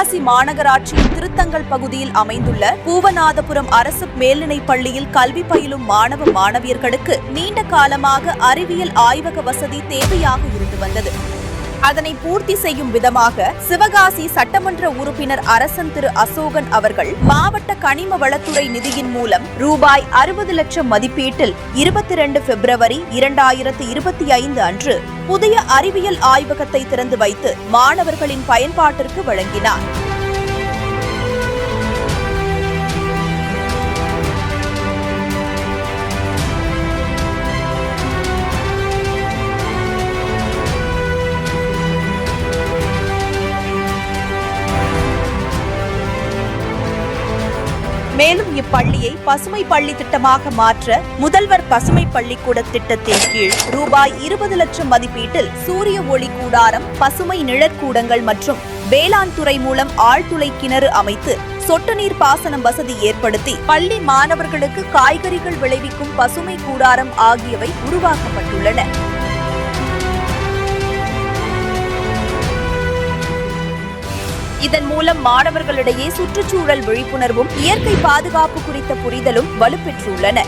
சிவகாசி மாநகராட்சியின் திருத்தங்கல் பகுதியில் அமைந்துள்ள பூவநாதபுரம் அரசு மேல்நிலைப் பள்ளியில் கல்வி பயிலும் மாணவ மாணவியர்களுக்கு நீண்ட காலமாக அறிவியல் ஆய்வக வசதி தேவையாக இருந்து வந்தது. அதனை பூர்த்தி செய்யும் விதமாக சிவகாசி சட்டமன்ற உறுப்பினர் அரசன் திரு அசோகன் அவர்கள் மாவட்ட கனிம வளத்துறை நிதியின் மூலம் ரூபாய் 60 லட்சம் மதிப்பீட்டில் 22 பிப்ரவரி 2025 அன்று புதிய அறிவியல் ஆய்வகத்தை திறந்து வைத்து மாணவர்களின் பயன்பாட்டிற்கு வழங்கினார். மேலும் இப்பள்ளியை பசுமை பள்ளி திட்டமாக மாற்ற முதல்வர் பசுமை பள்ளிக்கூட திட்டத்தின் கீழ் ரூபாய் 20 லட்சம் மதிப்பீட்டில் சூரிய ஒளி கூடாரம், பசுமை நிழற்கூடங்கள் மற்றும் வேளாண் துறை மூலம் ஆழ்துளை கிணறு அமைத்து சொட்டு நீர் பாசனம் வசதி ஏற்படுத்தி பள்ளி மாணவர்களுக்கு காய்கறிகள் விளைவிக்கும் பசுமை கூடாரம் ஆகியவை உருவாக்கப்பட்டுள்ளன. இதன் மூலம் மாணவர்களிடையே சுற்றுச்சூழல் விழிப்புணர்வும் இயற்கை பாதுகாப்பு குறித்த புரிதலும் வலுப்பெற்றுள்ளன.